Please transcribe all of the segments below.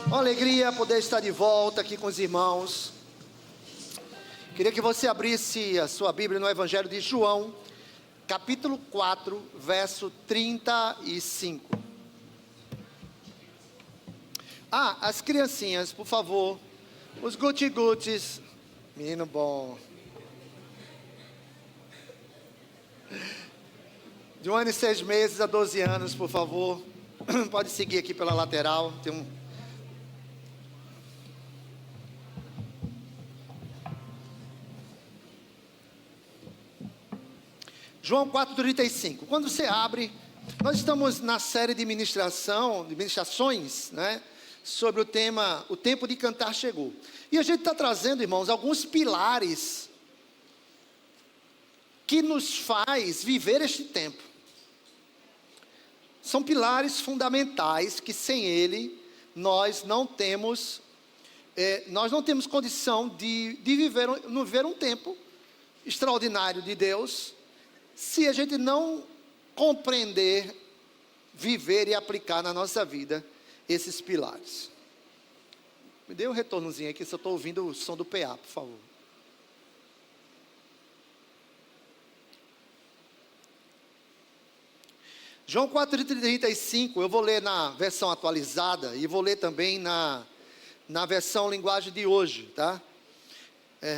Uma alegria poder estar de volta aqui com os irmãos. Queria que você abrisse a sua Bíblia no Evangelho de João, capítulo 4, verso 35. As criancinhas, por favor. Os guti-gutis. Menino bom. De 1 ano e 6 meses a 12 anos, por favor. Pode seguir aqui pela lateral. Tem um... João 4,35. Quando você abre, nós estamos na série de ministrações, né, sobre o tema, o tempo de cantar chegou. E a gente está trazendo, irmãos, alguns pilares que nos faz viver este tempo. São pilares fundamentais que sem ele nós não temos condição de viver um tempo extraordinário de Deus, se a gente não compreender, viver e aplicar na nossa vida esses pilares. Me dê um retornozinho aqui, se eu estou ouvindo o som do PA, por favor. João 4,35, eu vou ler na versão atualizada e vou ler também na versão linguagem de hoje, tá?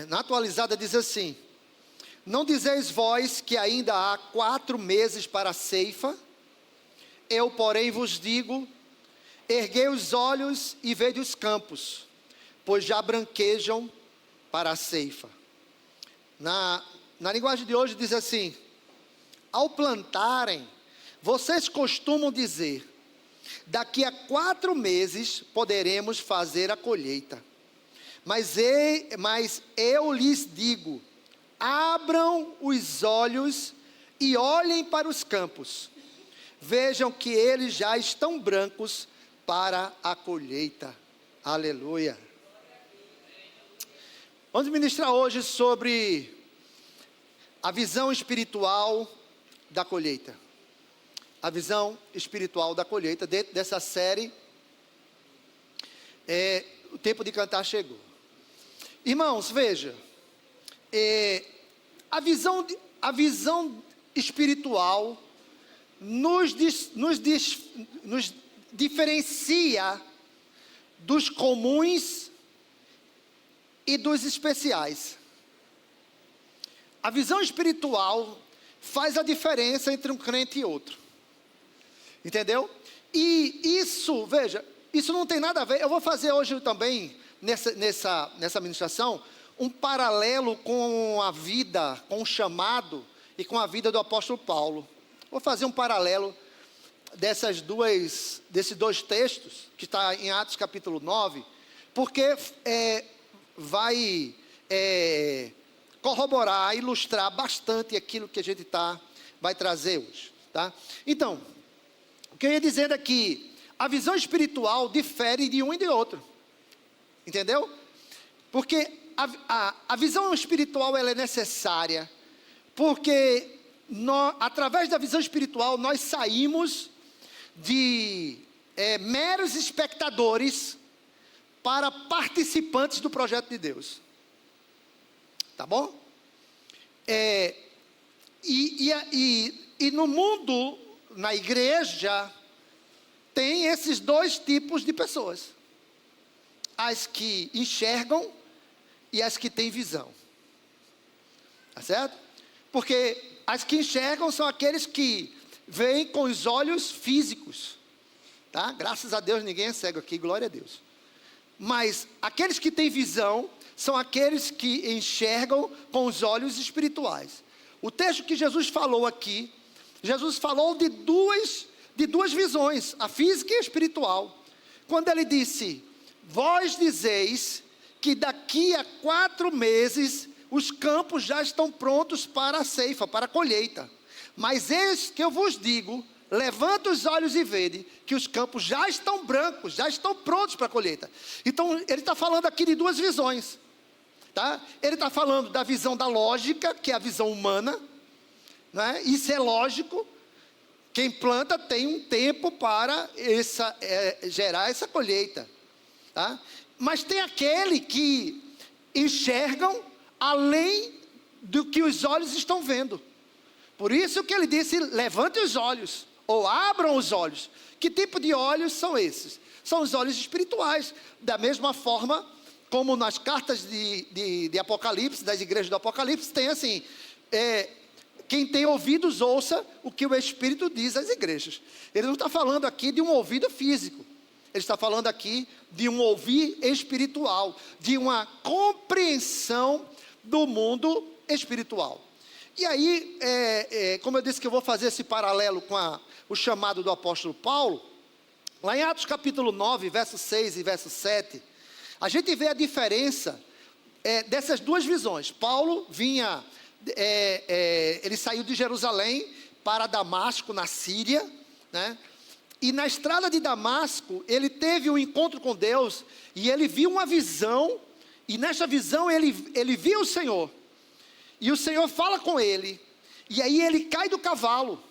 Na atualizada diz assim: não dizeis vós que ainda há 4 meses para a ceifa? Eu, porém, vos digo, erguei os olhos e vede os campos, pois já branquejam para a ceifa. Na linguagem de hoje diz assim: ao plantarem, vocês costumam dizer, daqui a 4 meses poderemos fazer a colheita. Mas eu lhes digo, abram os olhos e olhem para os campos. Vejam que eles já estão brancos para a colheita. Aleluia. Vamos ministrar hoje sobre a visão espiritual da colheita. A visão espiritual da colheita, dentro dessa série, o tempo de cantar chegou. Irmãos, veja, a visão espiritual nos diferencia dos comuns e dos especiais. A visão espiritual faz a diferença entre um crente e outro. Entendeu? E isso, veja, isso não tem nada a ver. Eu vou fazer hoje também, nessa ministração, um paralelo com a vida, com o chamado e com a vida do apóstolo Paulo. Vou fazer um paralelo desses 2 textos, que está em Atos capítulo 9, porque vai corroborar, ilustrar bastante aquilo que a gente vai trazer hoje. Tá? Então, o que eu ia dizendo é que a visão espiritual difere de um e de outro. Entendeu? Porque a visão espiritual ela é necessária, porque através da visão espiritual nós saímos de meros espectadores para participantes do projeto de Deus. Tá bom? E no mundo, na igreja, tem esses 2 tipos de pessoas: as que enxergam e as que têm visão. Tá certo? Porque as que enxergam são aqueles que veem com os olhos físicos, tá? Graças a Deus ninguém é cego aqui, glória a Deus. Mas aqueles que têm visão são aqueles que enxergam com os olhos espirituais. O texto que Jesus falou aqui, Jesus falou de duas visões, a física e a espiritual. Quando ele disse: vós dizeis que daqui a 4 meses os campos já estão prontos para a ceifa, para a colheita. Mas eis que eu vos digo, levanta os olhos e vede que os campos já estão brancos, já estão prontos para a colheita. Então ele está falando aqui de 2 visões. Tá? Ele está falando da visão da lógica, que é a visão humana, né? Isso é lógico. Quem planta tem um tempo para gerar essa colheita. tá? Mas tem aquele que enxergam além do que os olhos estão vendo. Por isso que ele disse, levante os olhos, ou abram os olhos. Que tipo de olhos são esses? São os olhos espirituais, da mesma forma como nas cartas de Apocalipse, das igrejas do Apocalipse, tem assim, quem tem ouvidos ouça o que o Espírito diz às igrejas. Ele não está falando aqui de um ouvido físico, ele está falando aqui de um ouvir espiritual, de uma compreensão do mundo espiritual. E aí, como eu disse que eu vou fazer esse paralelo com o chamado do apóstolo Paulo, lá em Atos capítulo 9, verso 6 e verso 7, a gente vê a diferença dessas duas visões. Paulo vinha, ele saiu de Jerusalém para Damasco, na Síria, né? E na estrada de Damasco, ele teve um encontro com Deus, e ele viu uma visão, e nessa visão ele viu o Senhor, e o Senhor fala com ele, e aí ele cai do cavalo.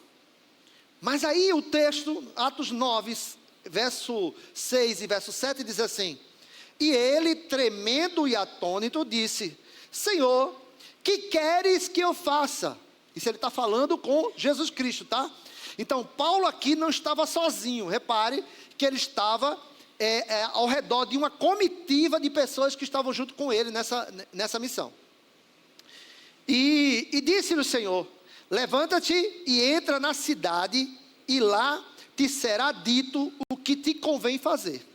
Mas aí o texto, Atos 9, verso 6 e verso 7, diz assim: e ele, tremendo e atônito, disse: Senhor, que queres que eu faça? Isso ele está falando com Jesus Cristo, tá? Então, Paulo aqui não estava sozinho. Repare que ele estava ao redor de uma comitiva de pessoas que estavam junto com ele nessa missão. E disse-lhe o Senhor: levanta-te e entra na cidade, e lá te será dito o que te convém fazer.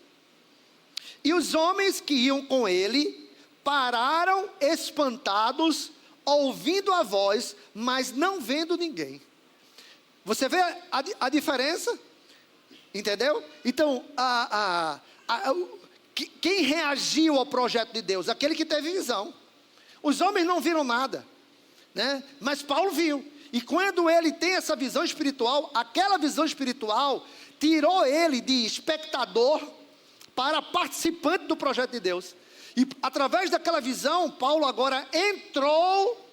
E os homens que iam com ele pararam espantados, ouvindo a voz, mas não vendo ninguém. Você vê a diferença? Entendeu? Então, quem reagiu ao projeto de Deus? Aquele que teve visão. Os homens não viram nada, né? Mas Paulo viu. E quando ele tem essa visão espiritual, aquela visão espiritual tirou ele de espectador para participante do projeto de Deus. E através daquela visão, Paulo agora entrou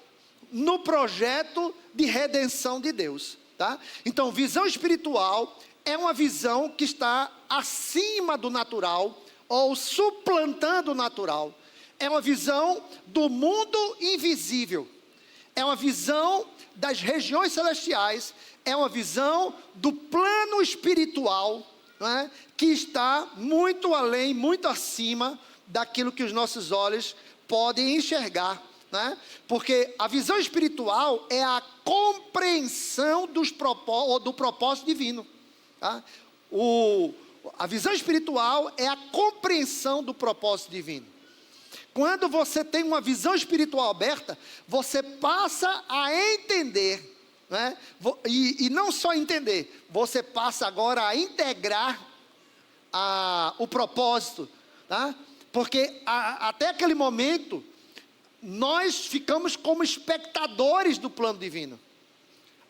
no projeto de redenção de Deus, tá? Então, visão espiritual é uma visão que está acima do natural, ou suplantando o natural. É uma visão do mundo invisível. É uma visão das regiões celestiais. É uma visão do plano espiritual, né, que está muito além, muito acima daquilo que os nossos olhos podem enxergar, né? Porque a visão espiritual é a compreensão do propósito divino, tá? A visão espiritual é a compreensão do propósito divino. Quando você tem uma visão espiritual aberta, você passa a entender, né? E não só entender, você passa agora a integrar o propósito, tá? Porque até aquele momento, nós ficamos como espectadores do plano divino.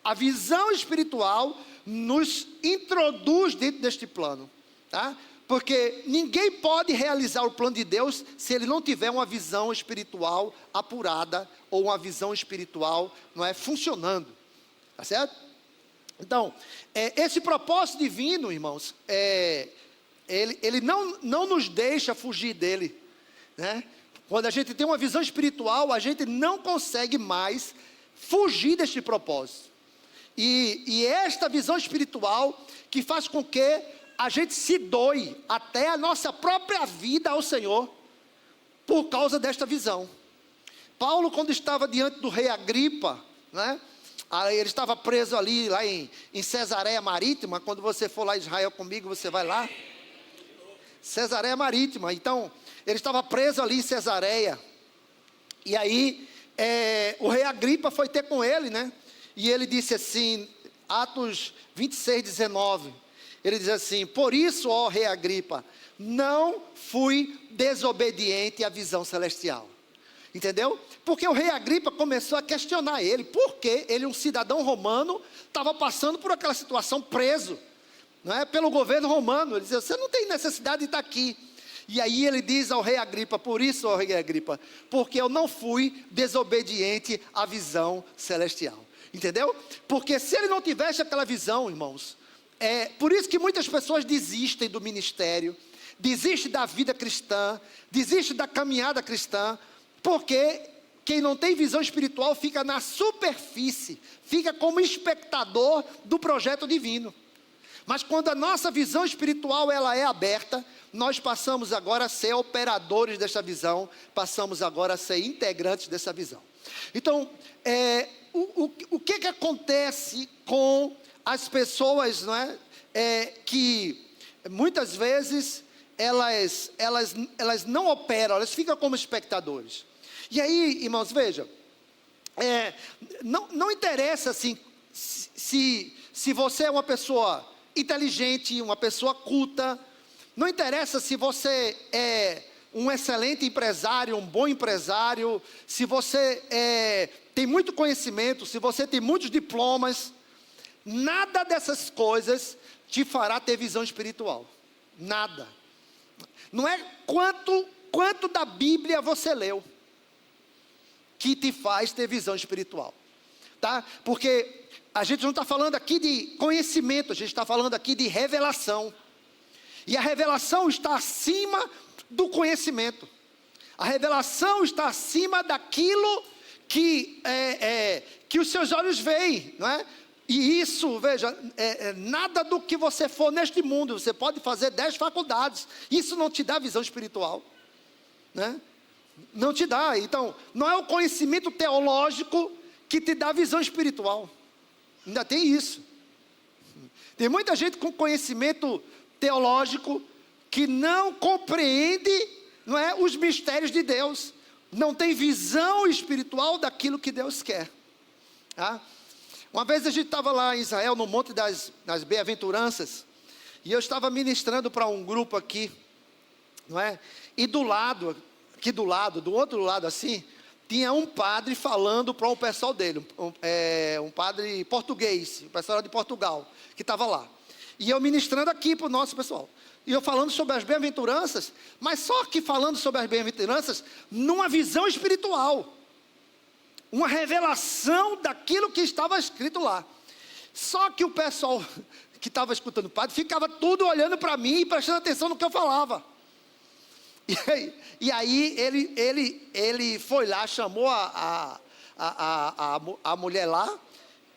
A visão espiritual nos introduz dentro deste plano, tá? Porque ninguém pode realizar o plano de Deus se ele não tiver uma visão espiritual apurada, ou uma visão espiritual, não é, funcionando, tá certo? Então, esse propósito divino, irmãos, ele não nos deixa fugir dele, né? Quando a gente tem uma visão espiritual, a gente não consegue mais fugir deste propósito. E esta visão espiritual que faz com que a gente se doe até a nossa própria vida ao Senhor, por causa desta visão. Paulo, quando estava diante do rei Agripa, né? Ele estava preso ali, lá em Cesareia Marítima. Quando você for lá em Israel comigo, você vai lá. Cesareia Marítima. Então, ele estava preso ali em Cesareia. E aí, o rei Agripa foi ter com ele, né? E ele disse assim, Atos 26, 19. Ele diz assim: por isso, ó rei Agripa, não fui desobediente à visão celestial. Entendeu? Porque o rei Agripa começou a questionar ele, porque ele, um cidadão romano, estava passando por aquela situação, preso, não é, pelo governo romano. Ele dizia: você não tem necessidade de estar aqui. E aí ele diz ao rei Agripa: por isso, ó rei Agripa, porque eu não fui desobediente à visão celestial. Entendeu? Porque se ele não tivesse aquela visão, irmãos, por isso que muitas pessoas desistem do ministério, desiste da vida cristã, desiste da caminhada cristã, porque quem não tem visão espiritual fica na superfície, fica como espectador do projeto divino. Mas quando a nossa visão espiritual ela é aberta, nós passamos agora a ser operadores dessa visão, passamos agora a ser integrantes dessa visão. Então, o que acontece com as pessoas, não é? Que muitas vezes elas não operam, elas ficam como espectadores. E aí, irmãos, veja, não interessa assim, se você é uma pessoa inteligente, uma pessoa culta, não interessa se você é um excelente empresário, um bom empresário, se você tem muito conhecimento, se você tem muitos diplomas, nada dessas coisas te fará ter visão espiritual. Nada. Não é quanto da Bíblia você leu que te faz ter visão espiritual, tá? Porque a gente não está falando aqui de conhecimento, a gente está falando aqui de revelação. E a revelação está acima do conhecimento. A revelação está acima daquilo que os seus olhos veem, não é? E isso, veja, nada do que você for neste mundo, você pode fazer 10 faculdades, isso não te dá visão espiritual, né? Não te dá. Então, não é o conhecimento teológico que te dá visão espiritual. Ainda tem isso. Tem muita gente com conhecimento teológico que não compreende, não é, os mistérios de Deus, não tem visão espiritual daquilo que Deus quer, tá? Uma vez a gente estava lá em Israel, no Monte das Bem-aventuranças, e eu estava ministrando para um grupo aqui, não é? E do outro lado assim, tinha um padre falando para o pessoal dele, um padre português, o pessoal de Portugal, que estava lá. E eu ministrando aqui para o nosso pessoal. E eu falando sobre as bem-aventuranças, mas só que falando sobre as bem-aventuranças, numa visão espiritual. Uma revelação daquilo que estava escrito lá. Só que o pessoal que estava escutando o padre, ficava tudo olhando para mim e prestando atenção no que eu falava. E aí ele foi lá, chamou a mulher lá,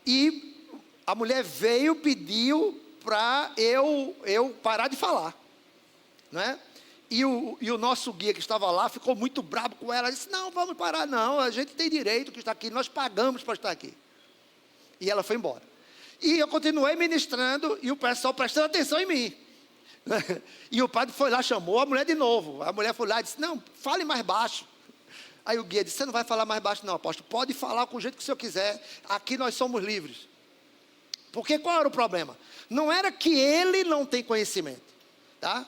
e a mulher veio, pediu para eu parar de falar, não é? E o nosso guia que estava lá ficou muito bravo com ela, disse: não, vamos parar não, a gente tem direito que está aqui, nós pagamos para estar aqui. E ela foi embora. E eu continuei ministrando, e o pessoal prestando atenção em mim. E o padre foi lá, chamou a mulher de novo. A mulher foi lá e disse: não, fale mais baixo. Aí o guia disse: você não vai falar mais baixo não, apóstolo, pode falar com o jeito que o senhor quiser, aqui nós somos livres. Porque qual era o problema? Não era que ele não tem conhecimento, tá?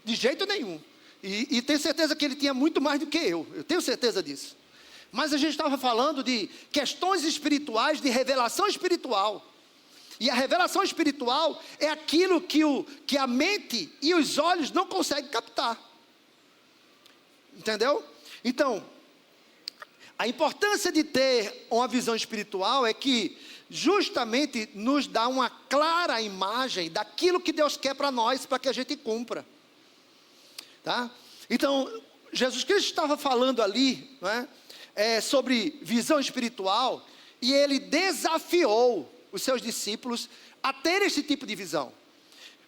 De jeito nenhum. E tenho certeza que ele tinha muito mais do que eu tenho certeza disso. Mas a gente estava falando de questões espirituais, de revelação espiritual. E a revelação espiritual é aquilo que a mente e os olhos não conseguem captar. Entendeu? Então, a importância de ter uma visão espiritual é que justamente nos dá uma clara imagem daquilo que Deus quer para nós, para que a gente cumpra. Tá? Então, Jesus Cristo estava falando ali, não é? Sobre visão espiritual, e ele desafiou os seus discípulos a ter esse tipo de visão.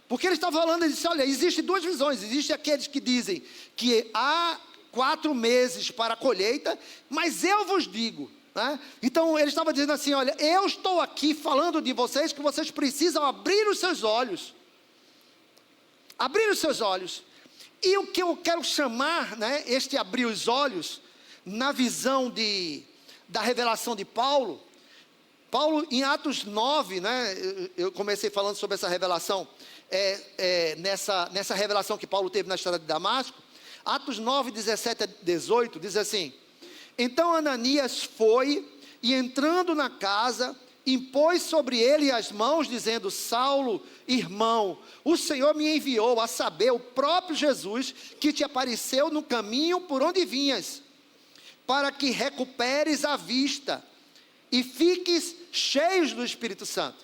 Porque ele estava falando, ele disse: olha, existem duas visões. Existem aqueles que dizem que há 4 meses para a colheita, mas eu vos digo, né? Então ele estava dizendo assim: olha, eu estou aqui falando de vocês que vocês precisam abrir os seus olhos. Abrir os seus olhos. E o que eu quero chamar, né, este abrir os olhos, na visão da revelação de Paulo, em Atos 9, né, eu comecei falando sobre essa revelação, nessa revelação que Paulo teve na estrada de Damasco. Atos 9, 17 a 18, diz assim: então Ananias foi, e entrando na casa, impôs sobre ele as mãos, dizendo: Saulo, irmão, o Senhor me enviou, a saber, o próprio Jesus, que te apareceu no caminho por onde vinhas, para que recuperes a vista e fiques cheios do Espírito Santo.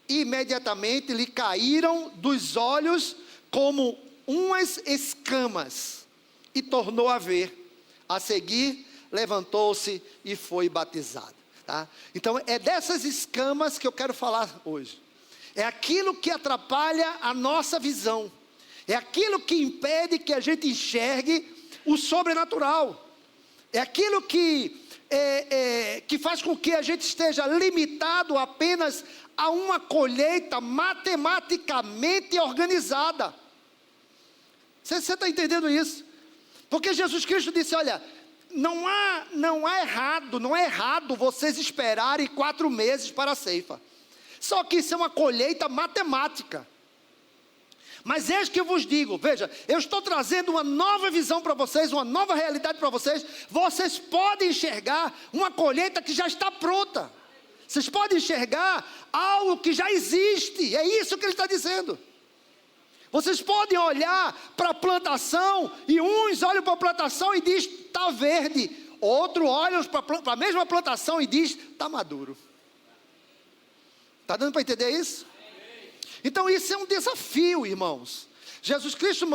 E imediatamente lhe caíram dos olhos como umas escamas, e tornou a ver. A seguir, levantou-se e foi batizado. Tá? Então, é dessas escamas que eu quero falar hoje. É aquilo que atrapalha a nossa visão. É aquilo que impede que a gente enxergue o sobrenatural. É aquilo que faz com que a gente esteja limitado apenas a uma colheita matematicamente organizada. Você está entendendo isso? Porque Jesus Cristo disse, olha, não é errado vocês esperarem 4 meses para a ceifa. Só que isso é uma colheita matemática. Mas eis que eu vos digo, veja, eu estou trazendo uma nova visão para vocês, uma nova realidade para vocês. Vocês podem enxergar uma colheita que já está pronta. Vocês podem enxergar algo que já existe. É isso que ele está dizendo. Vocês podem olhar para a plantação, e uns olham para a plantação e diz, está verde. Outro olha para a mesma plantação e diz, está maduro. Está dando para entender isso? Então isso é um desafio, irmãos. Jesus Cristo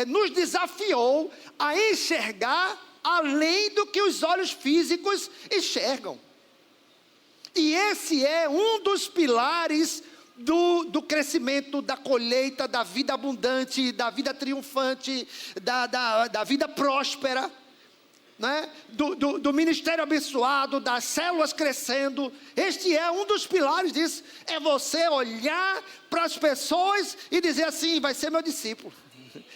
nos desafiou a enxergar além do que os olhos físicos enxergam. E esse é um dos pilares do crescimento, da colheita, da vida abundante, da vida triunfante, da vida próspera, né? do ministério abençoado, das células crescendo. Este é um dos pilares disso. É você olhar para as pessoas e dizer assim, vai ser meu discípulo.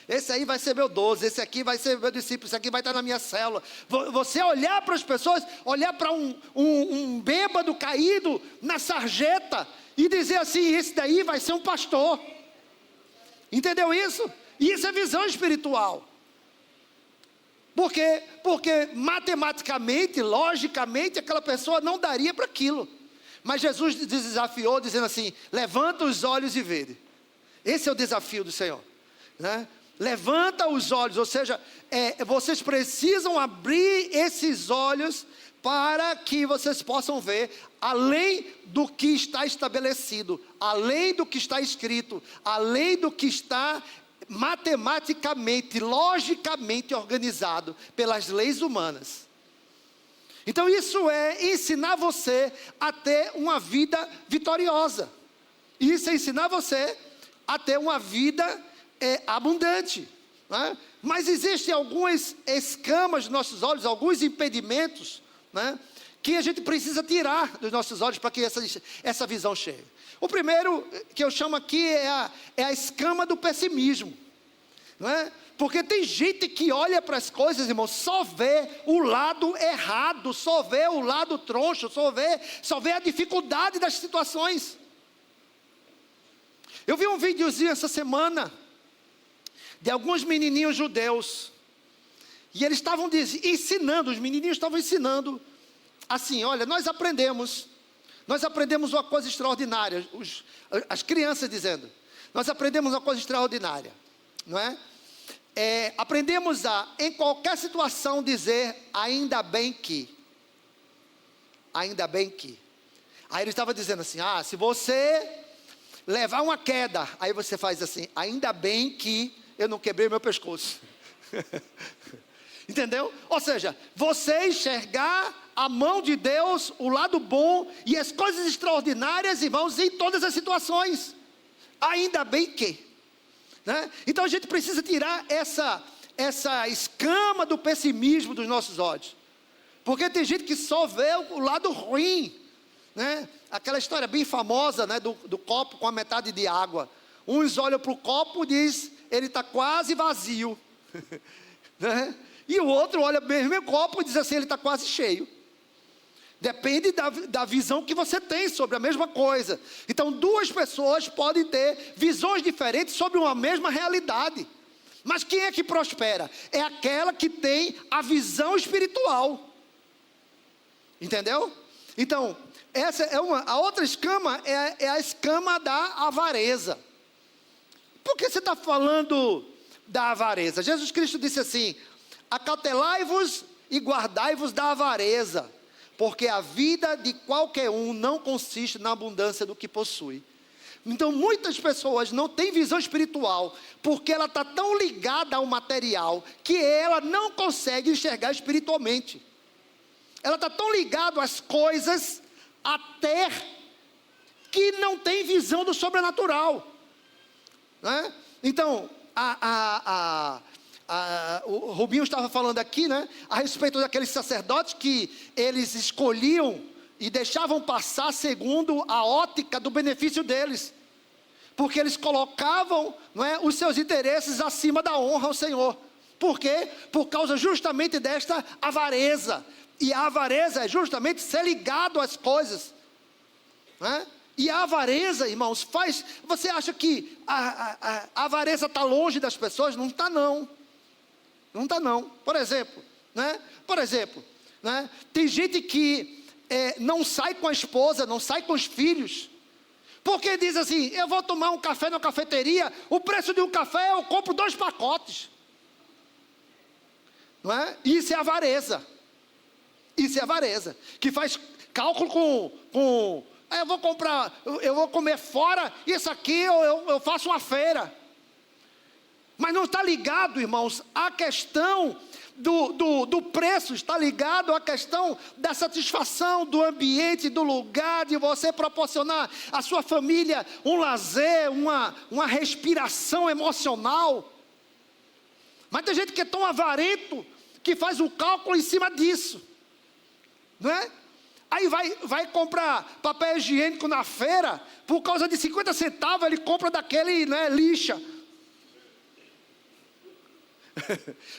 Esse aí vai ser meu 12, esse aqui vai ser meu discípulo, esse aqui vai estar na minha célula. Você olhar para as pessoas, olhar para um bêbado caído na sarjeta e dizer assim, esse daí vai ser um pastor. Entendeu isso? Isso é visão espiritual. Porque matematicamente, logicamente, aquela pessoa não daria para aquilo. Mas Jesus desafiou dizendo assim, levanta os olhos e vede. Esse é o desafio do Senhor, né? Levanta os olhos, ou seja, vocês precisam abrir esses olhos para que vocês possam ver além do que está estabelecido, além do que está escrito, além do que está matematicamente, logicamente organizado pelas leis humanas. Então isso é ensinar você a ter uma vida vitoriosa. Isso é ensinar você a ter uma vida abundante, né? Mas existem algumas escamas nos nossos olhos, alguns impedimentos, né, que a gente precisa tirar dos nossos olhos para que essa visão chegue. O primeiro que eu chamo aqui é a escama do pessimismo, não é? Porque tem gente que olha para as coisas, irmão, só vê o lado errado, só vê o lado troncho, só vê a dificuldade das situações. Eu vi um videozinho essa semana de alguns menininhos judeus, e eles estavam ensinando, os menininhos estavam ensinando assim, olha, nós aprendemos uma coisa extraordinária, as crianças dizendo, nós aprendemos uma coisa extraordinária, não é? Aprendemos em qualquer situação dizer, ainda bem que, aí ele estava dizendo assim, se você levar uma queda, aí você faz assim, ainda bem que eu não quebrei meu pescoço. Entendeu? Ou seja, você enxergar a mão de Deus, o lado bom e as coisas extraordinárias, irmãos, em todas as situações. Ainda bem que, né? Então a gente precisa tirar essa escama do pessimismo dos nossos olhos. Porque tem gente que só vê o lado ruim, né? Aquela história bem famosa, né, do copo com a metade de água. Uns olham para o copo e dizem, ele está quase vazio. Né? E o outro olha para o mesmo copo e diz assim, ele está quase cheio. Depende da visão que você tem sobre a mesma coisa. Então, duas pessoas podem ter visões diferentes sobre uma mesma realidade. Mas quem é que prospera? É aquela que tem a visão espiritual. Entendeu? Então, essa é a outra escama é a escama da avareza. Por que você está falando da avareza? Jesus Cristo disse assim, acautelai-vos e guardai-vos da avareza, porque a vida de qualquer um não consiste na abundância do que possui. Então muitas pessoas não têm visão espiritual, porque ela está tão ligada ao material, que ela não consegue enxergar espiritualmente. Ela está tão ligada às coisas, até que não tem visão do sobrenatural, né? Então, o Rubinho estava falando aqui, né, a respeito daqueles sacerdotes que eles escolhiam e deixavam passar segundo a ótica do benefício deles, porque eles colocavam, não é, os seus interesses acima da honra ao Senhor. Por quê? Por causa justamente desta avareza. E a avareza é justamente ser ligado às coisas, né? E a avareza, irmãos, faz... Você acha que a avareza está longe das pessoas? Não está, não. Não está, não. Por exemplo, né? Tem gente que não sai com a esposa, não sai com os filhos, porque diz assim: eu vou tomar um café na cafeteria, o preço de um café eu compro 2 pacotes. Não é? Isso é avareza. Isso é avareza, que faz cálculo com eu vou comer fora, isso aqui eu faço uma feira. Mas não está ligado, irmãos, à questão do preço, está ligado à questão da satisfação do ambiente, do lugar, de você proporcionar à sua família um lazer, uma respiração emocional. Mas tem gente que é tão avarento, que faz o cálculo em cima disso, não é? Aí vai comprar papel higiênico na feira, por causa de 50 centavos ele compra daquele, né, lixa,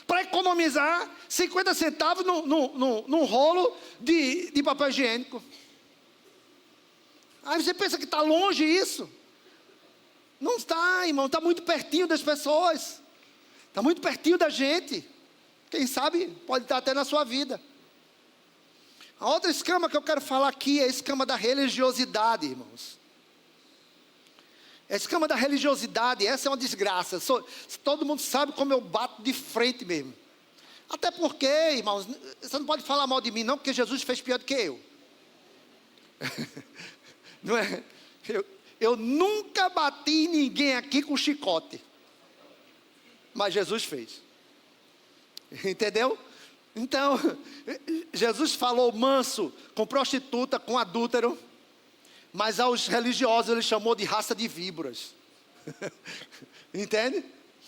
para economizar 50 centavos num rolo de papel higiênico. Aí você pensa que está longe isso? Não está, irmão, está muito pertinho das pessoas, está muito pertinho da gente. Quem sabe pode estar até na sua vida. A outra escama que eu quero falar aqui é a escama da religiosidade, irmãos. A escama da religiosidade, essa é uma desgraça. Todo mundo sabe como eu bato de frente mesmo. Até porque, irmãos, você não pode falar mal de mim não, porque Jesus fez pior do que eu. Não é? Eu nunca bati em ninguém aqui com chicote. Mas Jesus fez. Entendeu? Então, Jesus falou manso com prostituta, com adúltero, mas aos religiosos ele chamou de raça de víboras. Entende?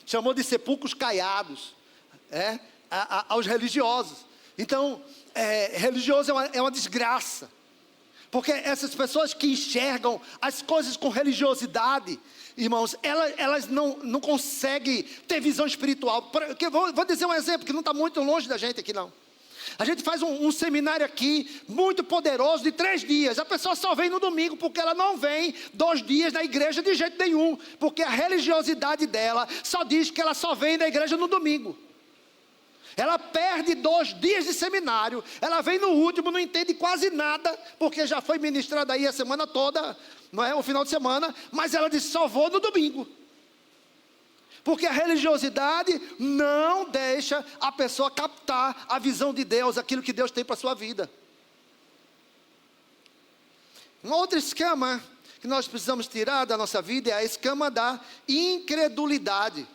Chamou de sepulcros caiados, aos religiosos. Então, religioso é uma desgraça, porque essas pessoas que enxergam as coisas com religiosidade, irmãos, elas não conseguem ter visão espiritual. Vou dizer um exemplo que não está muito longe da gente aqui não. A gente faz um seminário aqui, muito poderoso, de 3 dias. A pessoa só vem no domingo, porque ela não vem 2 dias na igreja de jeito nenhum. Porque a religiosidade dela só diz que ela só vem na igreja no domingo. Ela perde 2 dias de seminário, ela vem no último, não entende quase nada, porque já foi ministrada aí a semana toda, não é? O final de semana, mas ela diz: só vou no domingo. Porque a religiosidade não deixa a pessoa captar a visão de Deus, aquilo que Deus tem para a sua vida. Uma outra escama que nós precisamos tirar da nossa vida é a escama da incredulidade.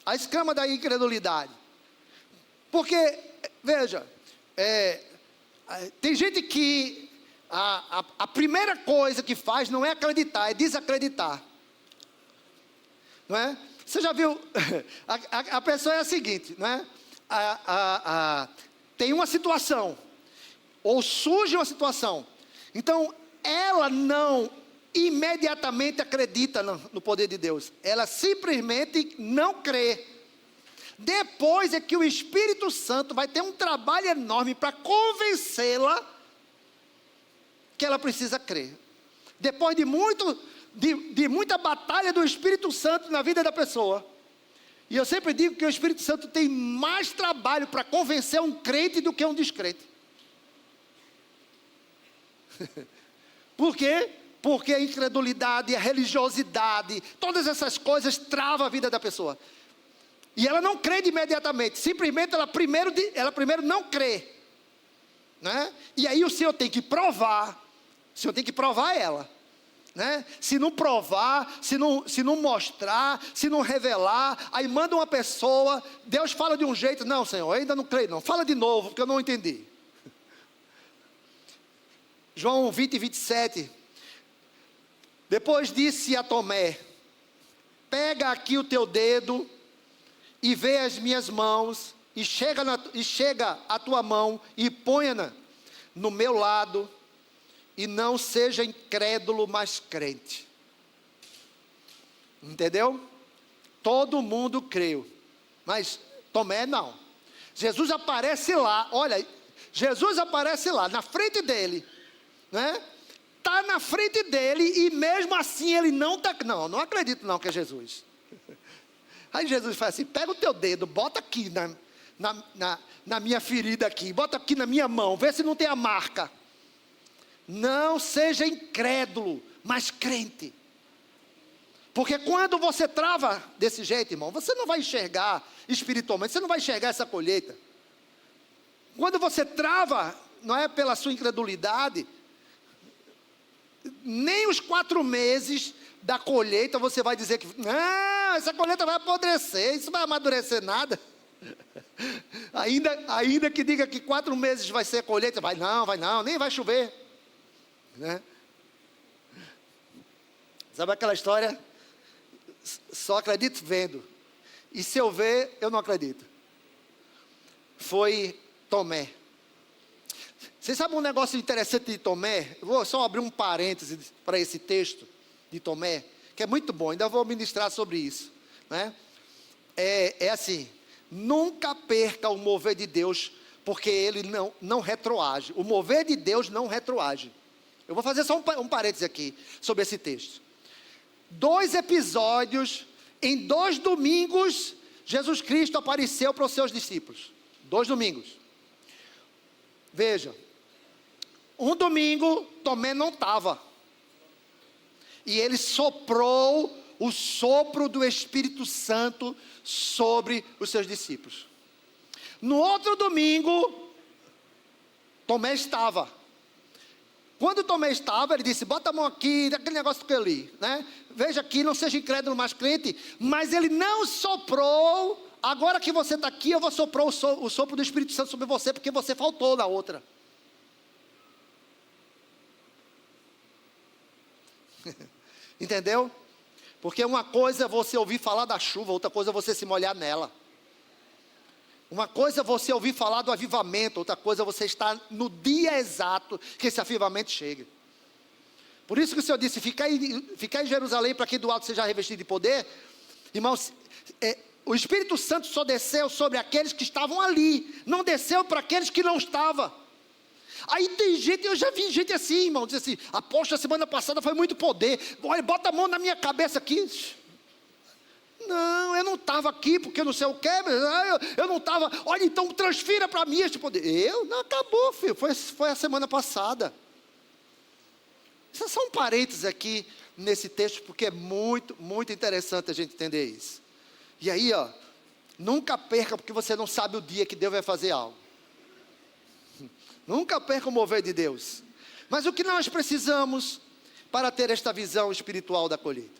A escama da incredulidade. Porque, veja, tem gente que a primeira coisa que faz não é acreditar, é desacreditar. Não é? Você já viu? A pessoa é a seguinte, não é? Tem uma situação, ou surge uma situação, então ela não imediatamente acredita no poder de Deus, ela simplesmente não crê. Depois é que o Espírito Santo vai ter um trabalho enorme para convencê-la que ela precisa crer. Depois de muita batalha do Espírito Santo na vida da pessoa. E eu sempre digo que o Espírito Santo tem mais trabalho para convencer um crente do que um descrente. Por quê? Porque a incredulidade, a religiosidade, todas essas coisas travam a vida da pessoa. E ela não crê imediatamente, simplesmente ela primeiro não crê, né? E aí o Senhor tem que provar ela. né? Se não provar, se não mostrar, se não revelar, aí manda uma pessoa, Deus fala de um jeito, não, Senhor, eu ainda não creio não, fala de novo, porque eu não entendi. João 20, 27, depois disse a Tomé, pega aqui o teu dedo, e vê as minhas mãos, e chega a tua mão, e ponha-na no meu lado, e não seja incrédulo, mas crente. Entendeu? Todo mundo creu, mas Tomé não. Jesus aparece lá, olha, Jesus aparece lá, na frente dele, né? Está na frente dele, e mesmo assim ele não está, não acredito não que é Jesus. Aí Jesus fala assim, pega o teu dedo, bota aqui na minha ferida aqui, bota aqui na minha mão, vê se não tem a marca. Não seja incrédulo, mas crente. Porque quando você trava desse jeito, irmão, você não vai enxergar espiritualmente, você não vai enxergar essa colheita. Quando você trava, não é pela sua incredulidade, nem os 4 meses da colheita você vai dizer que, não, essa colheita vai apodrecer, isso não vai amadurecer nada. Ainda que diga que 4 meses vai ser colheita, vai não, nem vai chover. Né? Sabe aquela história? Só acredito vendo. E se eu ver, eu não acredito. Foi Tomé. Vocês sabem um negócio interessante de Tomé? Eu vou só abrir um parêntese para esse texto de Tomé, que é muito bom, ainda vou ministrar sobre isso. Né? É assim, nunca perca o mover de Deus, porque ele não retroage. O mover de Deus não retroage. Eu vou fazer só um parêntese aqui, sobre esse texto. 2 episódios, em 2 domingos, Jesus Cristo apareceu para os seus discípulos. 2 domingos. Veja, um domingo, Tomé não estava. E ele soprou o sopro do Espírito Santo sobre os seus discípulos. No outro domingo, Tomé estava. Quando Tomé estava, ele disse, bota a mão aqui, aquele negócio que eu li, né? Veja aqui, não seja incrédulo, mas crente. Mas ele não soprou, agora que você está aqui, eu vou soprar o sopro do Espírito Santo sobre você, porque você faltou na outra. Entendeu? Porque uma coisa é você ouvir falar da chuva, outra coisa é você se molhar nela. Uma coisa é você ouvir falar do avivamento, outra coisa é você estar no dia exato que esse avivamento chegue. Por isso que o Senhor disse, ficar em Jerusalém para que do alto seja revestido de poder. Irmãos, o Espírito Santo só desceu sobre aqueles que estavam ali, não desceu para aqueles que não estavam. Aí tem gente, eu já vi gente assim, irmão, diz assim, apóstolo, a semana passada foi muito poder, olha, bota a mão na minha cabeça aqui. Não, eu não estava aqui, porque não sei o que, eu não estava, olha, então transfira para mim este poder. Não, acabou, filho, foi a semana passada. Isso é só um parênteses aqui, nesse texto, porque é muito, muito interessante a gente entender isso. E aí, nunca perca, porque você não sabe o dia que Deus vai fazer algo. Nunca perca o mover de Deus. Mas o que nós precisamos para ter esta visão espiritual da colheita?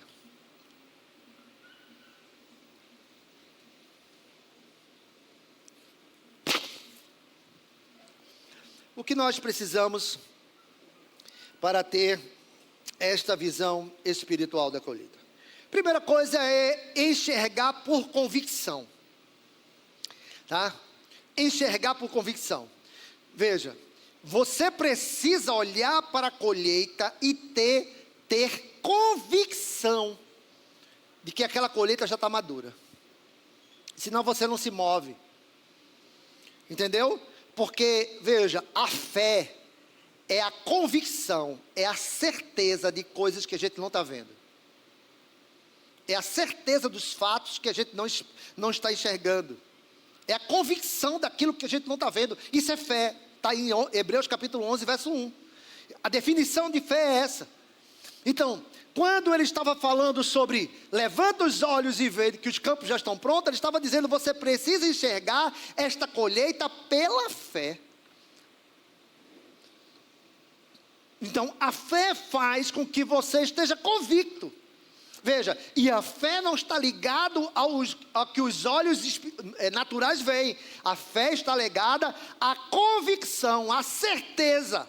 O que nós precisamos para ter esta visão espiritual da colheita? Primeira coisa é enxergar por convicção. Tá? Enxergar por convicção. Veja, você precisa olhar para a colheita e ter convicção de que aquela colheita já está madura. Senão você não se move. Entendeu? Porque, veja, a fé é a convicção, é a certeza de coisas que a gente não está vendo. É a certeza dos fatos que a gente não está enxergando. É a convicção daquilo que a gente não está vendo. Isso é fé. Está em Hebreus capítulo 11, verso 1. A definição de fé é essa. Então, quando ele estava falando sobre levanta os olhos e vê que os campos já estão prontos, ele estava dizendo, você precisa enxergar esta colheita pela fé. Então, a fé faz com que você esteja convicto. Veja, e a fé não está ligada ao que os olhos naturais veem. A fé está ligada à convicção, à certeza.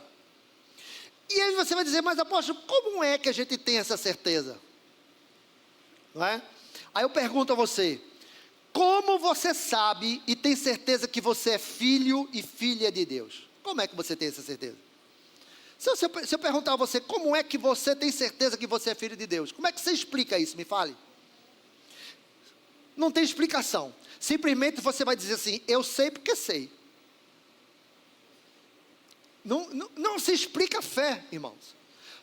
E aí você vai dizer, mas apóstolo, como é que a gente tem essa certeza? Não é? Aí eu pergunto a você, como você sabe e tem certeza que você é filho e filha de Deus? Como é que você tem essa certeza? Se eu perguntar a você, como é que você tem certeza que você é filho de Deus? Como é que você explica isso? Me fale. Não tem explicação. Simplesmente você vai dizer assim, eu sei porque sei. Não se explica a fé, irmãos.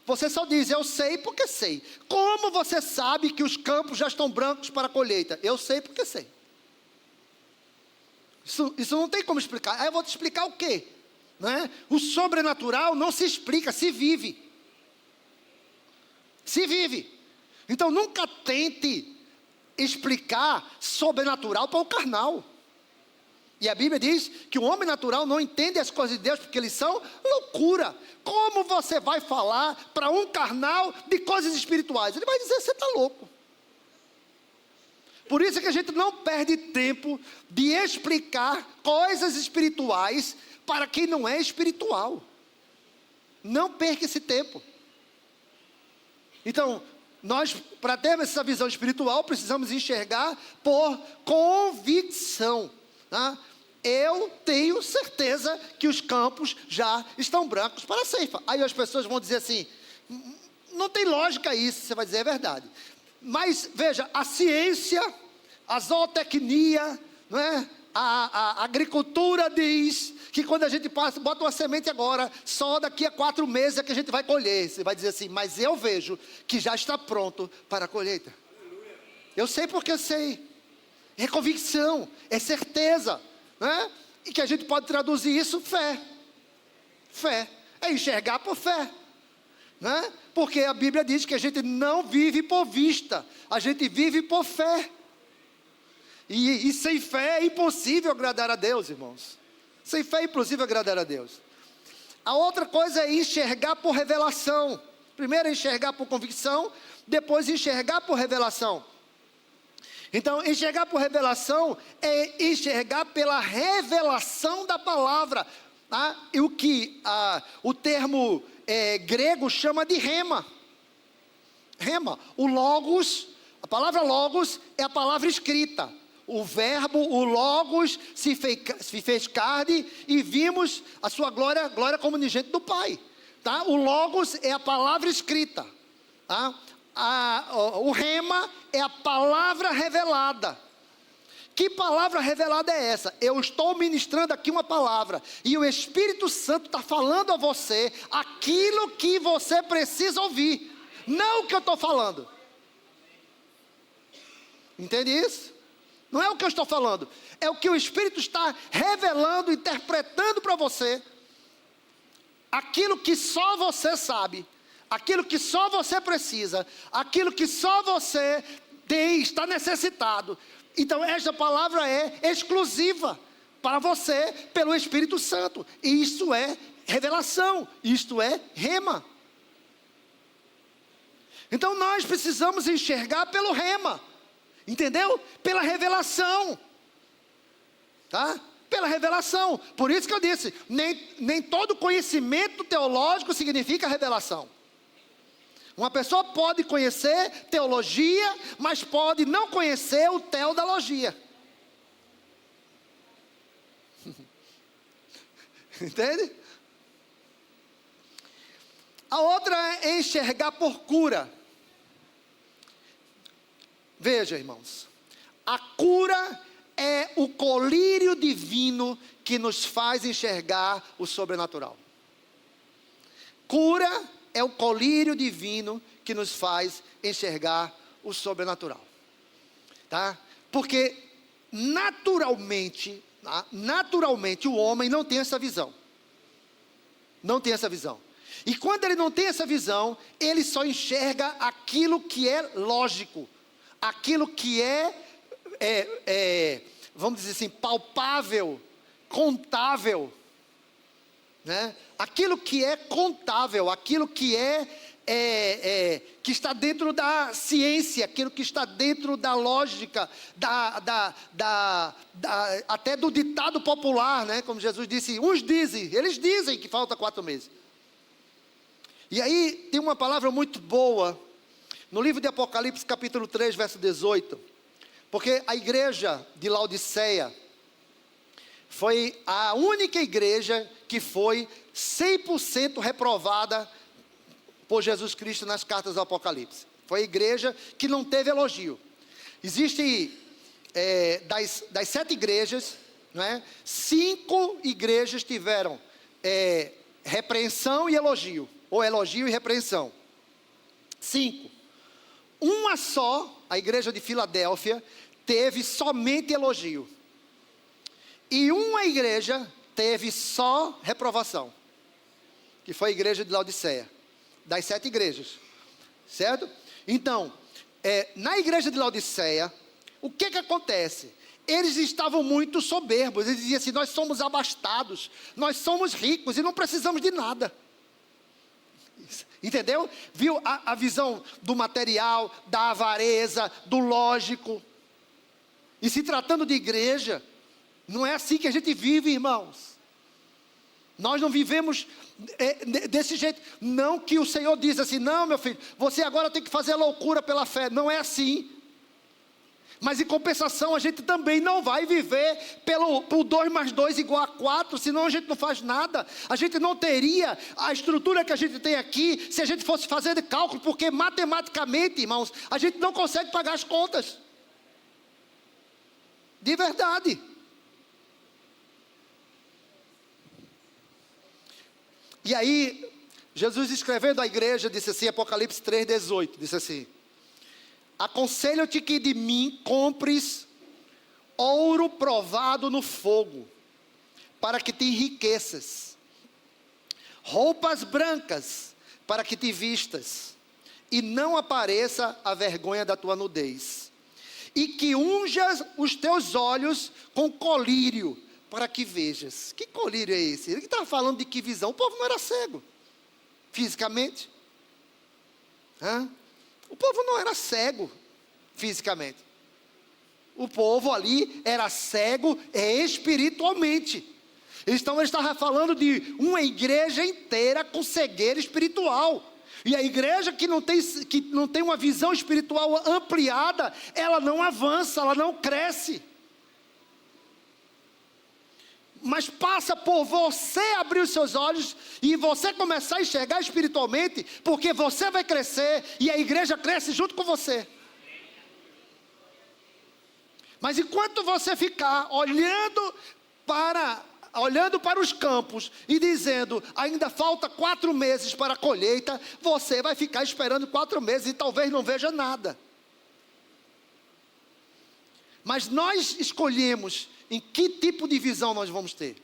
Você só diz, eu sei porque sei. Como você sabe que os campos já estão brancos para a colheita? Eu sei porque sei. Isso não tem como explicar. Aí eu vou te explicar o quê? Não é? O sobrenatural não se explica, se vive. Se vive. Então nunca tente explicar sobrenatural para o carnal. E a Bíblia diz que o homem natural não entende as coisas de Deus porque eles são loucura. Como você vai falar para um carnal de coisas espirituais? Ele vai dizer, você está louco. Por isso é que a gente não perde tempo de explicar coisas espirituais para quem não é espiritual. Não perca esse tempo. Então, nós, para termos essa visão espiritual, precisamos enxergar por convicção. Tá? Eu tenho certeza que os campos já estão brancos para a ceifa. Aí as pessoas vão dizer assim, não tem lógica isso, você vai dizer, é verdade. Mas, veja, a ciência, a zootecnia, não é? A agricultura diz que quando a gente bota uma semente agora, só daqui a 4 meses é que a gente vai colher. Você vai dizer assim, mas eu vejo que já está pronto para a colheita. Eu sei porque eu sei. É convicção, é certeza. Né? E que a gente pode traduzir isso, fé. Fé, é enxergar por fé. Né? Porque a Bíblia diz que a gente não vive por vista, a gente vive por fé. E sem fé é impossível agradar a Deus, irmãos. Sem fé é impossível agradar a Deus. A outra coisa é enxergar por revelação. Primeiro enxergar por convicção, depois enxergar por revelação. Então, enxergar por revelação é enxergar pela revelação da palavra. Tá? E o que o termo grego chama de rema. Rema. O logos, a palavra logos é a palavra escrita. O verbo, o logos, se fez carne e vimos a sua glória, glória como unigênito do Pai. Tá? O logos é a palavra escrita. Tá? O rema é a palavra revelada. Que palavra revelada é essa? Eu estou ministrando aqui uma palavra e o Espírito Santo está falando a você aquilo que você precisa ouvir, não o que eu estou falando. Entende isso? Não é o que eu estou falando, é o que o Espírito está revelando, interpretando para você, aquilo que só você sabe, aquilo que só você precisa, aquilo que só você está necessitado. Então esta palavra é exclusiva para você pelo Espírito Santo, e isto é revelação, isto é rema. Então nós precisamos enxergar pelo rema. Entendeu? Pela revelação. Tá? Pela revelação. Por isso que eu disse, nem todo conhecimento teológico significa revelação. Uma pessoa pode conhecer teologia, mas pode não conhecer o teodologia. Entende? A outra é enxergar por cura. Veja, irmãos, a cura é o colírio divino que nos faz enxergar o sobrenatural. Cura é o colírio divino que nos faz enxergar o sobrenatural. Tá? Porque naturalmente o homem não tem essa visão. Não tem essa visão. E quando ele não tem essa visão, ele só enxerga aquilo que é lógico. Aquilo que vamos dizer assim, palpável, contável. né? Aquilo que é contável, aquilo que que está dentro da ciência, aquilo que está dentro da lógica, até do ditado popular, né? Como Jesus disse, uns dizem, eles dizem que falta 4 meses. E aí tem uma palavra muito boa, no livro de Apocalipse capítulo 3, verso 18, porque a igreja de Laodiceia foi a única igreja que foi 100% reprovada por Jesus Cristo nas cartas do Apocalipse. Foi a igreja que não teve elogio. Existem, das 7 igrejas, não é? 5 igrejas tiveram repreensão e elogio, ou elogio e repreensão. 5. Uma só, a igreja de Filadélfia, teve somente elogio. E uma igreja teve só reprovação, que foi a igreja de Laodiceia, das 7 igrejas, certo? Então, na igreja de Laodiceia, o que acontece? Eles estavam muito soberbos, eles diziam assim, nós somos abastados, nós somos ricos e não precisamos de nada. Entendeu? Viu a visão do material, da avareza, do lógico. E se tratando de igreja, não é assim que a gente vive, irmãos. Nós não vivemos desse jeito. Não que o Senhor diz assim, não, meu filho, você agora tem que fazer loucura pela fé. Não é assim. Mas em compensação, a gente também não vai viver por 2 mais 2 igual a 4, senão a gente não faz nada. A gente não teria a estrutura que a gente tem aqui, se a gente fosse fazer de cálculo, porque matematicamente, irmãos, a gente não consegue pagar as contas. De verdade. E aí, Jesus escrevendo à igreja, disse assim, Apocalipse 3,18, disse assim, aconselho-te que de mim compres ouro provado no fogo, para que te enriqueças, roupas brancas, para que te vistas, e não apareça a vergonha da tua nudez, e que unjas os teus olhos com colírio, para que vejas. Que colírio é esse? Ele estava falando de que visão? O povo não era cego, fisicamente. O povo não era cego, fisicamente. O povo ali era cego espiritualmente. Então ele estava falando de uma igreja inteira com cegueira espiritual. E a igreja que não tem uma visão espiritual ampliada, ela não avança, ela não cresce. Mas passa por você abrir os seus olhos e você começar a enxergar espiritualmente, porque você vai crescer e a igreja cresce junto com você. Mas enquanto você ficar olhando para os campos e dizendo, ainda falta 4 meses para a colheita, você vai ficar esperando 4 meses e talvez não veja nada. Mas nós escolhemos em que tipo de visão nós vamos ter.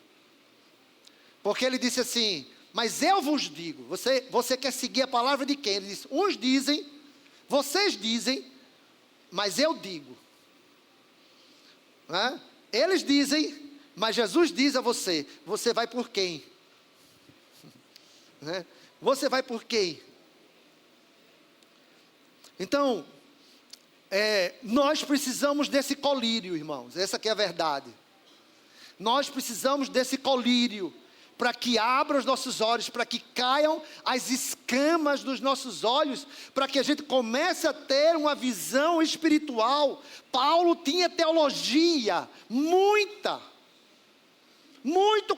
Porque ele disse assim, mas eu vos digo, você quer seguir a palavra de quem? Ele disse, uns dizem, vocês dizem, mas eu digo. Eles dizem, mas Jesus diz a você, você vai por quem? Você vai por quem? Então, nós precisamos desse colírio, irmãos, essa que é a verdade. Nós precisamos desse colírio, para que abra os nossos olhos, para que caiam as escamas dos nossos olhos, para que a gente comece a ter uma visão espiritual. Paulo tinha teologia, muito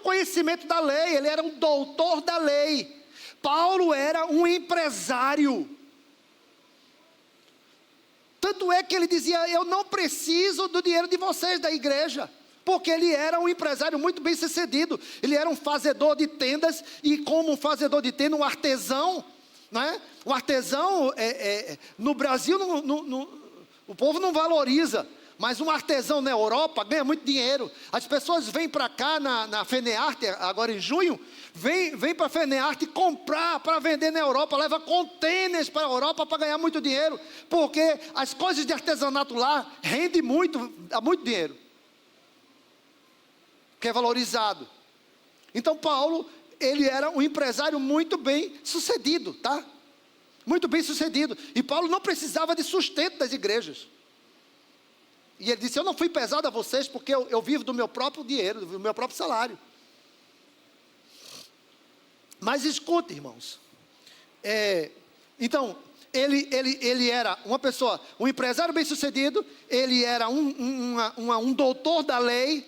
conhecimento da lei, ele era um doutor da lei. Paulo era um empresário. Tanto é que ele dizia, eu não preciso do dinheiro de vocês, da igreja. Porque ele era um empresário muito bem sucedido. Ele era um fazedor de tendas, e como um fazedor de tenda, um artesão. Né? Um artesão, no Brasil, o povo não valoriza. Mas um artesão na Europa ganha muito dinheiro. As pessoas vêm para cá na FENEARTE, agora em junho, vem para a FENEARTE comprar para vender na Europa, leva contêineres para a Europa para ganhar muito dinheiro, porque as coisas de artesanato lá rendem muito, dá muito dinheiro, que é valorizado. Então Paulo ele era um empresário muito bem sucedido, tá? Muito bem sucedido. E Paulo não precisava de sustento das igrejas. E ele disse: eu não fui pesado a vocês porque eu vivo do meu próprio dinheiro, do meu próprio salário. Mas escute, irmãos. Então, ele era uma pessoa, um empresário bem sucedido, ele era um doutor da lei.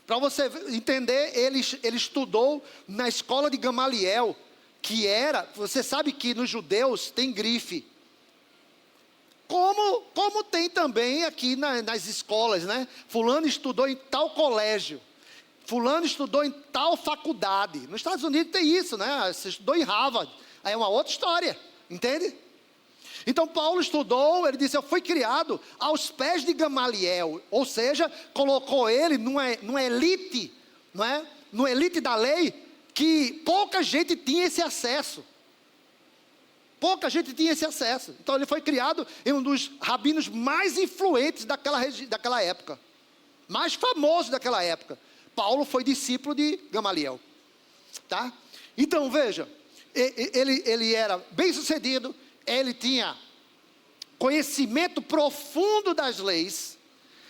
Para você entender, ele estudou na escola de Gamaliel, que era, você sabe que nos judeus tem grife. Como tem também aqui nas escolas, né? Fulano estudou em tal colégio. Fulano estudou em tal faculdade. Nos Estados Unidos tem isso, né? Você estudou em Harvard. Aí é uma outra história, entende? Então Paulo estudou, ele disse: eu fui criado aos pés de Gamaliel. Ou seja, colocou ele numa elite, não é? Numa elite da lei, que pouca gente tinha esse acesso. Pouca gente tinha esse acesso. Então ele foi criado em um dos rabinos mais influentes daquela época. Mais famoso daquela época. Paulo foi discípulo de Gamaliel. Tá? Então veja, ele era bem sucedido, ele tinha conhecimento profundo das leis,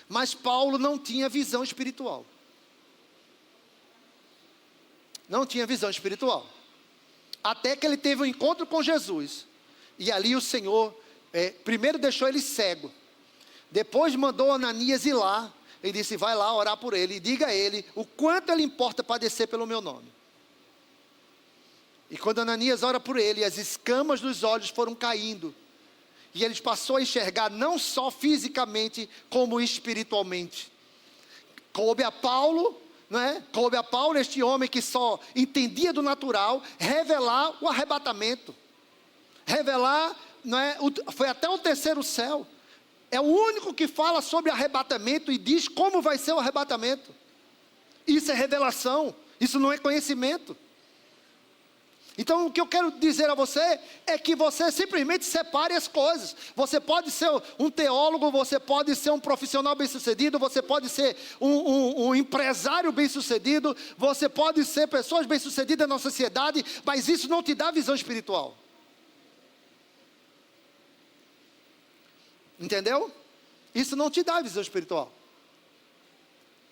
mas Paulo não tinha visão espiritual. Não tinha visão espiritual. Até que ele teve um encontro com Jesus. E ali o Senhor, primeiro deixou ele cego. Depois mandou Ananias ir lá. E disse: vai lá orar por ele. E diga a ele o quanto ele importa padecer pelo meu nome. E quando Ananias ora por ele, as escamas dos olhos foram caindo. E ele passou a enxergar não só fisicamente, como espiritualmente. Coube a Paulo, não é? Coube a Paulo, este homem que só entendia do natural, revelar o arrebatamento. Revelar, não é? Foi até o terceiro céu. É o único que fala sobre arrebatamento e diz como vai ser o arrebatamento. Isso é revelação, isso não é conhecimento. Então o que eu quero dizer a você é que você simplesmente separe as coisas. Você pode ser um teólogo, você pode ser um profissional bem-sucedido, você pode ser um empresário bem-sucedido, você pode ser pessoas bem-sucedidas na sociedade, mas isso não te dá visão espiritual. Entendeu? Isso não te dá visão espiritual.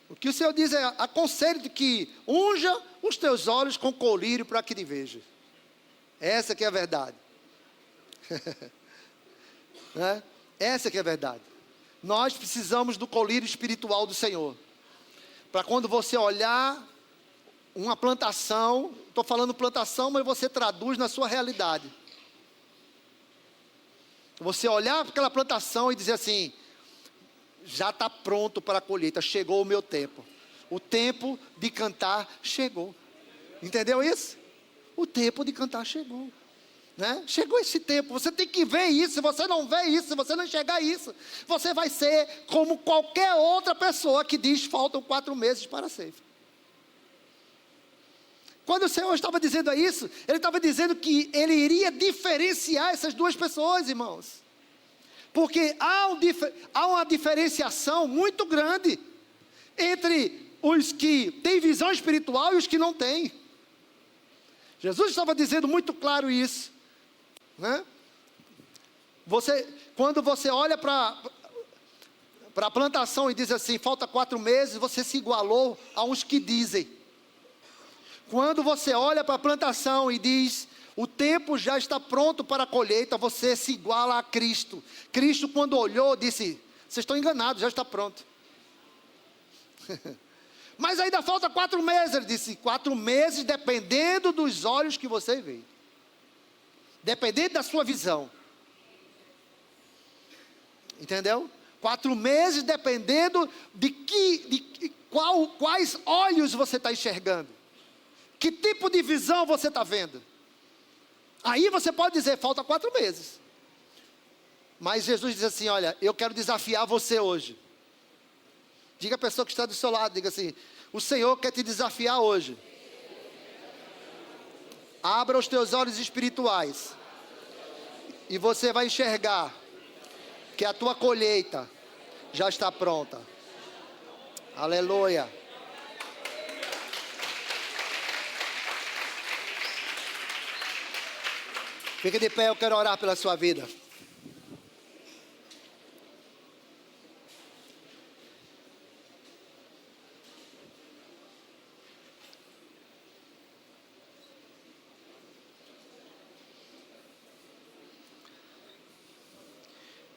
O que o Senhor diz é: aconselho-te que unja os teus olhos com colírio para que te veja. Essa que é a verdade. Né? Essa que é a verdade. Nós precisamos do colírio espiritual do Senhor. Para quando você olhar uma plantação, estou falando plantação, mas você traduz na sua realidade. Você olhar para aquela plantação e dizer assim: já está pronto para a colheita, chegou o meu tempo. O tempo de cantar chegou. Entendeu isso? O tempo de cantar chegou. Né? Chegou esse tempo, você tem que ver isso. Se você não vê isso, se você não enxergar isso, você vai ser como qualquer outra pessoa que diz: faltam 4 meses para a ceifa. Quando o Senhor estava dizendo isso, Ele estava dizendo que Ele iria diferenciar essas duas pessoas, irmãos. Porque há uma diferenciação muito grande entre os que têm visão espiritual e os que não têm. Jesus estava dizendo muito claro isso. Né? Quando você olha para a plantação e diz assim: falta 4 meses, você se igualou a uns que dizem. Quando você olha para a plantação e diz: o tempo já está pronto para a colheita, você se iguala a Cristo. Cristo, quando olhou, disse: vocês estão enganados, já está pronto. Mas ainda falta 4 meses. Ele disse: 4 meses dependendo dos olhos que você vê. Dependendo da sua visão. Entendeu? 4 meses dependendo de quais olhos você está enxergando. Que tipo de visão você está vendo? Aí você pode dizer: falta 4 meses. Mas Jesus diz assim: olha, eu quero desafiar você hoje. Diga a pessoa que está do seu lado, diga assim: o Senhor quer te desafiar hoje. Abra os teus olhos espirituais. E você vai enxergar que a tua colheita já está pronta. Aleluia. Fique de pé, eu quero orar pela sua vida.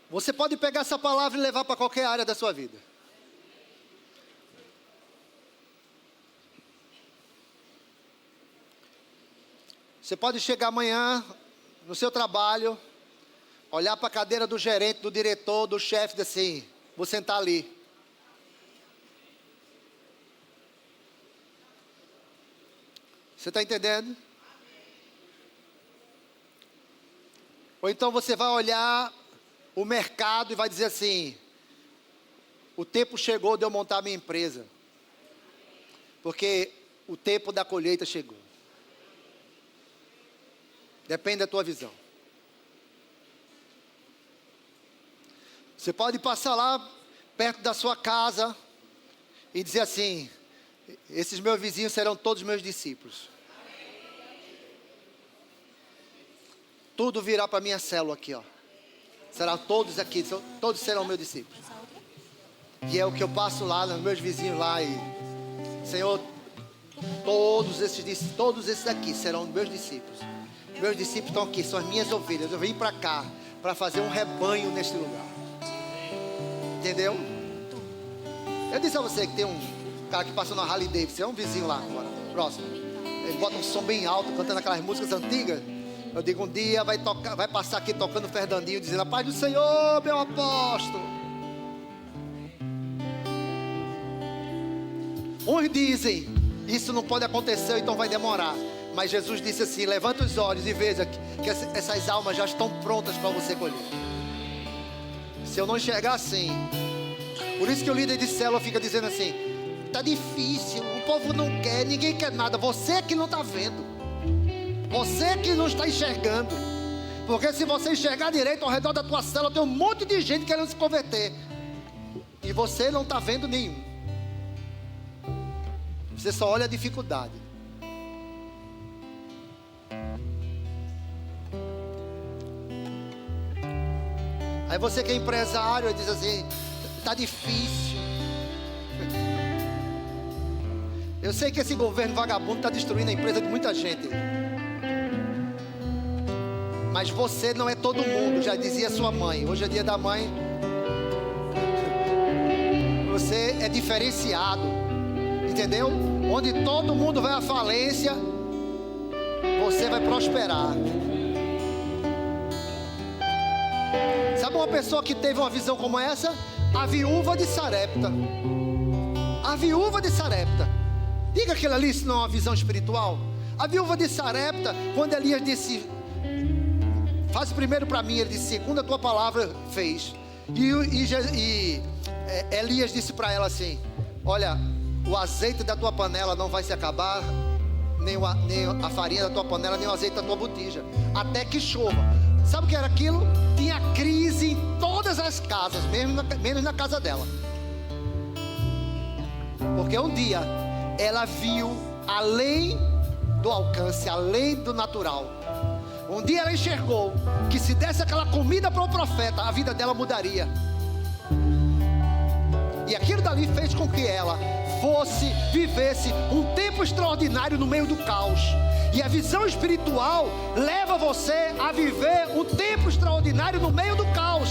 Você pode pegar essa palavra e levar para qualquer área da sua vida. Você pode chegar amanhã no seu trabalho, olhar para a cadeira do gerente, do diretor, do chefe e dizer assim: vou sentar ali. Você está entendendo? Ou então você vai olhar o mercado e vai dizer assim: o tempo chegou de eu montar minha empresa, porque o tempo da colheita chegou. Depende da tua visão. Você pode passar lá perto da sua casa e dizer assim: esses meus vizinhos serão todos meus discípulos. Tudo virá para minha célula aqui, ó. Serão todos aqui, todos serão meus discípulos. E é o que eu passo lá, nos meus vizinhos lá. E, Senhor, todos esses aqui serão meus discípulos. Meus discípulos estão aqui, são as minhas ovelhas. Eu vim para cá para fazer um rebanho neste lugar. Entendeu? Eu disse a você que tem um cara que passou na Harley Davidson, é um vizinho lá agora, próximo. Ele bota um som bem alto, cantando aquelas músicas antigas. Eu digo, um dia vai passar aqui tocando Fernandinho, dizendo: a paz do Senhor, meu apóstolo. Uns dizem, isso não pode acontecer, então vai demorar. Mas Jesus disse assim: levanta os olhos e veja que essas almas já estão prontas para você colher. Se eu não enxergar assim, por isso que o líder de célula fica dizendo assim: está difícil, o povo não quer, ninguém quer nada. Você que não está vendo, você que não está enxergando. Porque se você enxergar direito ao redor da tua célula, tem um monte de gente querendo se converter, e você não está vendo nenhum. Você só olha a dificuldade. Aí você que é empresário diz assim: está difícil. Eu sei que esse governo vagabundo está destruindo a empresa de muita gente. Mas você não é todo mundo, já dizia sua mãe. Hoje é dia da mãe. Você é diferenciado, entendeu? Onde todo mundo vai à falência, você vai prosperar. Sabe uma pessoa que teve uma visão como essa? A viúva de Sarepta. A viúva de Sarepta. Diga aquilo ali se não é uma visão espiritual. A viúva de Sarepta, quando Elias disse: faz primeiro para mim, ele disse: segundo a tua palavra fez. E Elias disse para ela assim: olha, o azeite da tua panela não vai se acabar, nem a farinha da tua panela, nem o azeite da tua botija, até que chova. Sabe o que era aquilo? Tinha crise em todas as casas, menos na casa dela. Porque um dia ela viu além do alcance, além do natural. Um dia ela enxergou que se desse aquela comida para o profeta, a vida dela mudaria. E aquilo dali fez com que ela vivesse um tempo extraordinário no meio do caos. E a visão espiritual leva você a viver um tempo extraordinário no meio do caos.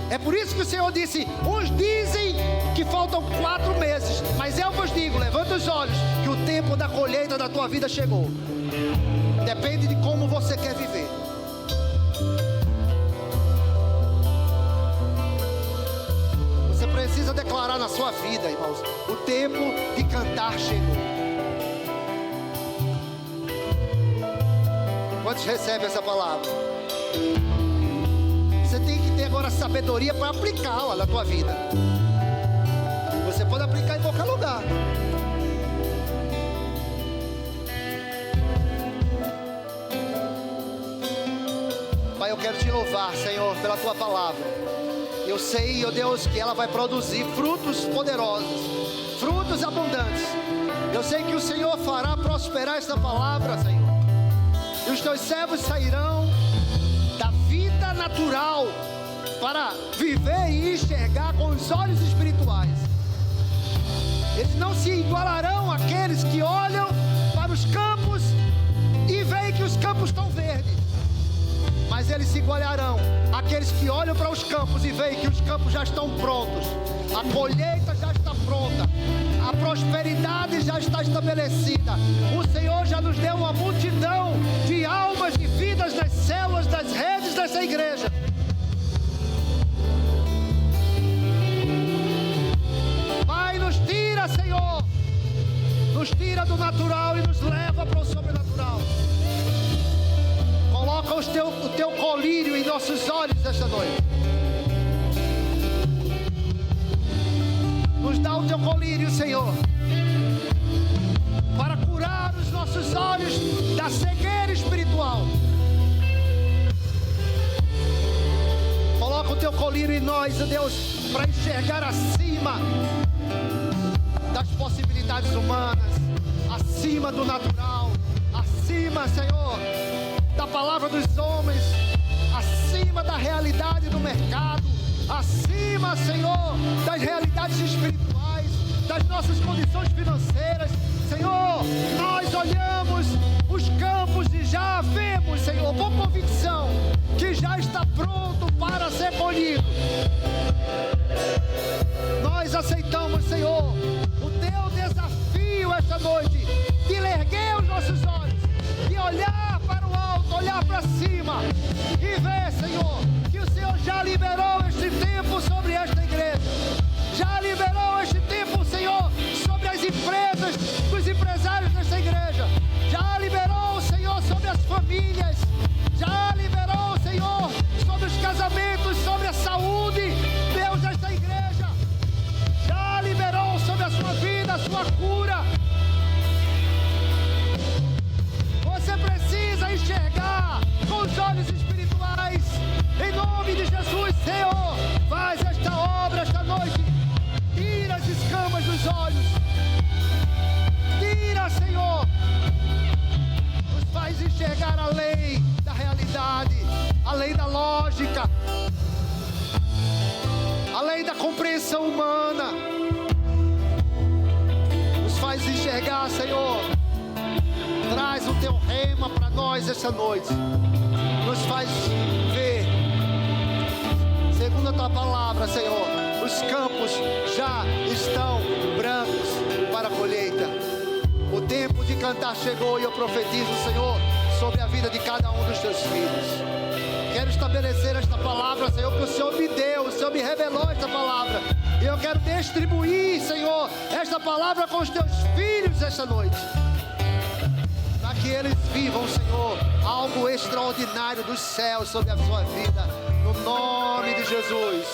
É por isso que o Senhor disse: uns dizem que faltam 4 meses, mas eu vos digo, levanta os olhos, que o tempo da colheita da tua vida chegou. Depende de como você quer viver. Você precisa declarar na sua vida, irmãos: o tempo de cantar chegou. Quantos recebem essa palavra? Você tem que ter agora sabedoria para aplicá-la na tua vida. Você pode aplicar em qualquer lugar. Pai, eu quero te louvar, Senhor, pela tua palavra. Eu sei, ó Deus, que ela vai produzir frutos poderosos, frutos abundantes. Eu sei que o Senhor fará prosperar esta palavra, Senhor. E os teus servos sairão natural para viver e enxergar com os olhos espirituais. Eles não se igualarão àqueles que olham para os campos e veem que os campos estão verdes. Mas eles se igualarão àqueles que olham para os campos e veem que os campos já estão prontos. A colheita já está pronta. A prosperidade já está estabelecida. O Senhor já nos deu uma multidão de almas e vidas nas células, das redes dessa igreja. Pai, nos tira, Senhor. Nos tira do natural e nos leva para o sobrenatural. Coloca o teu colírio em nossos olhos esta noite. Nos dá o teu colírio, Senhor, para curar os nossos olhos da cegueira espiritual. Coloca o teu colírio em nós, ó Deus, para enxergar acima das possibilidades humanas, acima do natural, acima, Senhor, da palavra dos homens, acima da realidade do mercado, acima, Senhor, das realidades espirituais, das nossas condições financeiras. Senhor, nós olhamos os campos e já vemos, Senhor, com convicção, que já está pronto para ser colhido. Nós aceitamos, Senhor, o teu desafio esta noite, de erguer os nossos olhos, de olhar para o alto, olhar para cima e ver, Senhor, que o Senhor já liberou este tempo sobre esta igreja. Já liberou este tempo, Senhor, sobre as empresas, dos empresários desta igreja. Já liberou, Senhor, sobre as famílias. Já liberou, Senhor, sobre os casamentos, sobre a saúde, Deus, desta igreja. Já liberou sobre a sua vida, a sua cura. Você precisa enxergar com os olhos espirituais. Em nome de Jesus, Senhor, faz esta obra esta noite. Tira as escamas dos olhos. Tira, Senhor. Nos faz enxergar além da realidade, além da lógica, além da compreensão humana. Nos faz enxergar, Senhor. Traz o teu rema para nós esta noite. Nos faz ver, segundo a tua palavra, Senhor, os campos já estão brancos para a colheita. O tempo de cantar chegou e eu profetizo, Senhor, sobre a vida de cada um dos teus filhos. Quero estabelecer esta palavra, Senhor, que o Senhor me deu, o Senhor me revelou esta palavra. E eu quero distribuir, Senhor, esta palavra com os teus filhos esta noite. Para que eles vivam, Senhor, algo extraordinário dos céus sobre a sua vida. No nome de Jesus.